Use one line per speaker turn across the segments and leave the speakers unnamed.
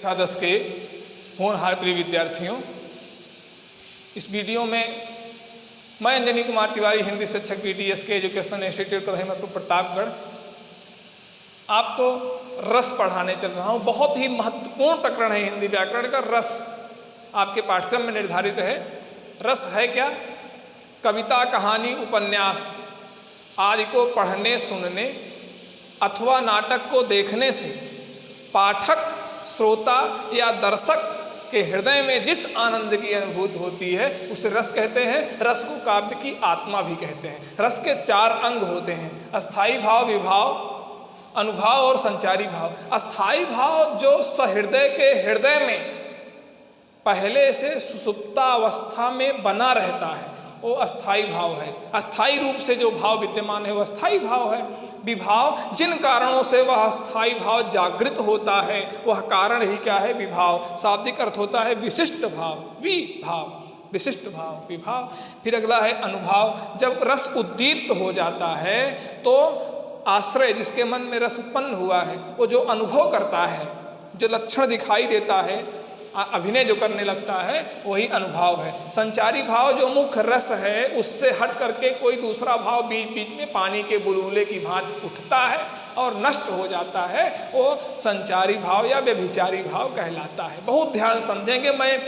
10 के होनहार प्रिय विद्यार्थियों, इस वीडियो में मैं अंजनी कुमार तिवारी, हिंदी शिक्षक BTS के एजुकेशन इंस्टीट्यूट रहीमतपुर प्रतापगढ़, आपको रस पढ़ाने चल रहा हूँ। बहुत ही महत्वपूर्ण प्रकरण है हिंदी व्याकरण का। रस आपके पाठ्यक्रम में निर्धारित है। रस है क्या? कविता, कहानी, उपन्यास आदि को पढ़ने, सुनने अथवा नाटक को देखने से पाठक, श्रोता या दर्शक के हृदय में जिस आनंद की अनुभूति होती है उसे रस कहते हैं। रस को काव्य की आत्मा भी कहते हैं। रस के 4 अंग होते हैं: अस्थाई भाव, विभाव, अनुभाव और संचारी भाव। अस्थाई भाव जो सहृदय के हृदय में पहले से सुसुप्तावस्था में बना रहता है वो अस्थाई भाव है। अस्थाई रूप से जो भाव विद्यमान है वो अस्थाई भाव है। विभाव, जिन कारणों से वह अस्थाई भाव जागृत होता है वह कारण ही क्या है? विभाव। शाब्दिक अर्थ होता है विशिष्ट भाव, विभाव, विशिष्ट भाव, विभाव। फिर अगला है अनुभाव। जब रस उद्दीप्त हो जाता है तो आश्रय, जिसके मन में रस उत्पन्न हुआ है, वो जो अनुभव करता है, जो लक्षण दिखाई देता है, अभिनय जो करने लगता है, वही अनुभाव है। संचारी भाव जो मुख्य रस है उससे हट करके कोई दूसरा भाव बीच बीच में पानी के बुलबुले की भांति उठता है और नष्ट हो जाता है, वो संचारी भाव या व्यभिचारी भाव कहलाता है। बहुत ध्यान समझेंगे। मैं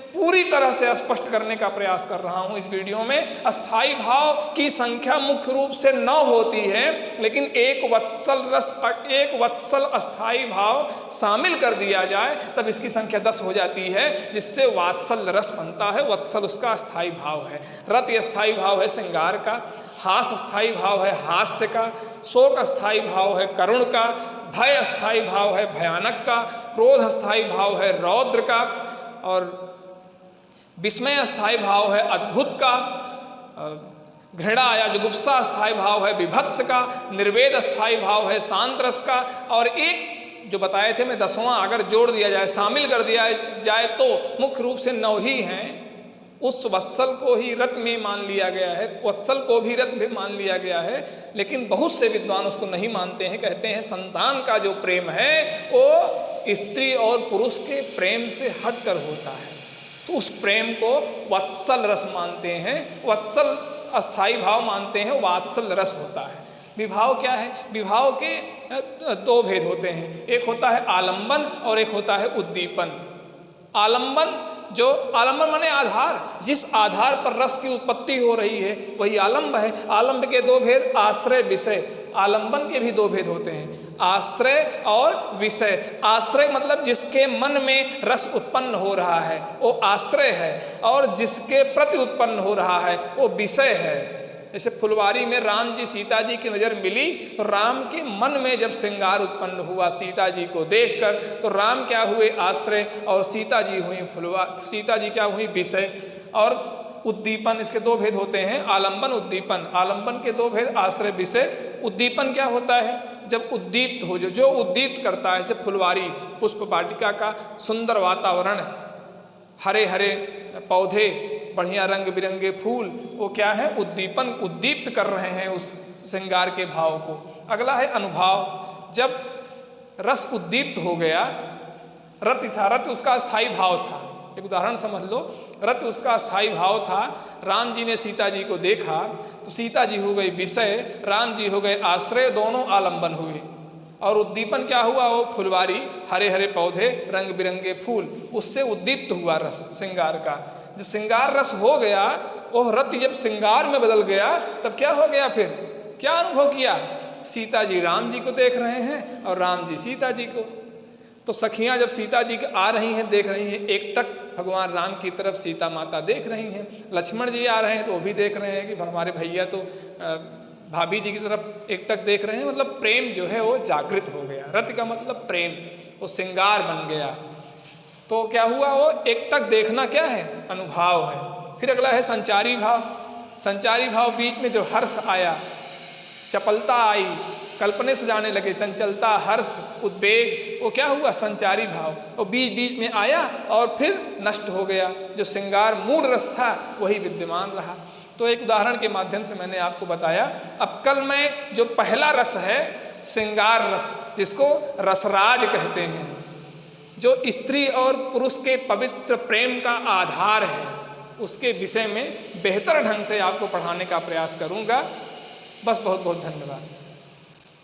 पूरी तरह से स्पष्ट करने का प्रयास कर रहा हूं इस वीडियो में। अस्थाई भाव की संख्या मुख्य रूप से 9 होती है, लेकिन एक वत्सल अस्थाई भाव शामिल कर दिया जाए तब इसकी संख्या 10 हो जाती है, जिससे वात्सल रस बनता है। वत्सल उसका अस्थाई भाव है। रति अस्थाई भाव है श्रृंगार का। हास अस्थाई भाव है हास्य का। शोक अस्थाई भाव है करुण का। भय अस्थाई भाव है भयानक का। क्रोध अस्थाई भाव है रौद्र का। और विस्मय अस्थाई भाव है अद्भुत का। घृणा या जुगुप्सा अस्थाई भाव है विभत्स का। निर्वेद अस्थाई भाव है शांत रस का। और एक जो बताए थे मैं 10वां अगर जोड़ दिया जाए, शामिल कर दिया जाए तो मुख्य रूप से 9 ही हैं। उस वत्सल को ही रत में मान लिया गया है, वत्सल को भी रत में मान लिया गया है, लेकिन बहुत से विद्वान उसको नहीं मानते हैं। कहते हैं संतान का जो प्रेम है वो स्त्री और पुरुष के प्रेम से हटकर होता है, तो उस प्रेम को वत्सल रस मानते हैं, वत्सल अस्थाई भाव मानते हैं, वात्सल रस होता है। विभाव क्या है? विभाव के 2 भेद होते हैं। एक होता है आलंबन और एक होता है उद्दीपन। आलंबन माने आधार, जिस आधार पर रस की उत्पत्ति हो रही है वही आलंब है। आलंब के 2 भेद, आश्रय, विषय। आलंबन के भी 2 भेद होते हैं, आश्रय और विषय। आश्रय मतलब जिसके मन में रस उत्पन्न हो रहा है वो आश्रय है, और जिसके प्रति उत्पन्न हो रहा है वो विषय है। जैसे फुलवारी में राम जी सीता जी की नज़र मिली तो राम के मन में जब श्रृंगार उत्पन्न हुआ सीता जी को देखकर, तो राम क्या हुए? आश्रय, और सीता जी क्या हुई? विषय। और उद्दीपन, इसके 2 भेद होते हैं, आलंबन, उद्दीपन। आलंबन के 2 भेद, आश्रय, विषय। उद्दीपन क्या होता है? जब उद्दीप्त हो, जो उद्दीप्त करता है, जैसे फुलवारी, पुष्प वाटिका का सुंदर वातावरण, हरे हरे पौधे, बढ़िया रंग बिरंगे फूल, वो क्या है? उद्दीपन, उद्दीप्त कर रहे हैं उस श्रृंगार के भाव को। अगला है अनुभाव। जब रस उद्दीप्त हो गया, रति था, रति उसका अस्थाई भाव था। एक उदाहरण समझ लो, रति उसका अस्थाई भाव था। राम जी ने सीता जी को देखा तो सीता जी हो गई विषय, राम जी हो गए आश्रय, दोनों आलंबन हुए। और उद्दीपन क्या हुआ? वो फुलवारी, हरे हरे पौधे, रंग बिरंगे फूल, उससे उद्दीप्त हुआ रस श्रृंगार का। जब श्रृंगार रस हो गया, वह रति जब श्रृंगार में बदल गया तब क्या हो गया? फिर क्या अनुभव किया? सीता जी राम जी को देख रहे हैं और राम जी सीता जी को। तो सखियां जब सीता जी आ रही हैं, देख रही हैं, एकटक भगवान राम की तरफ सीता माता देख रही हैं। लक्ष्मण जी आ रहे हैं तो वो भी देख रहे हैं कि हमारे भैया तो भाभी जी की तरफ एकटक देख रहे हैं। मतलब प्रेम जो है वो जागृत हो गया। रति का मतलब प्रेम, वो श्रृंगार बन गया। तो क्या हुआ? वो एकटक देखना क्या है? अनुभाव है। फिर अगला है संचारी भाव। संचारी भाव, बीच में जो हर्ष आया, चपलता आई, कल्पने से जाने लगे, चंचलता, हर्ष, उद्वेग, वो क्या हुआ? संचारी भाव। वो बीच बीच में आया और फिर नष्ट हो गया। जो श्रृंगार मूल रस था वही विद्यमान रहा। तो एक उदाहरण के माध्यम से मैंने आपको बताया। अब कल मैं जो पहला रस है श्रृंगार रस, जिसको रसराज कहते हैं, जो स्त्री और पुरुष के पवित्र प्रेम का आधार है, उसके विषय में बेहतर ढंग से आपको पढ़ाने का प्रयास करूंगा। बस बहुत बहुत धन्यवाद।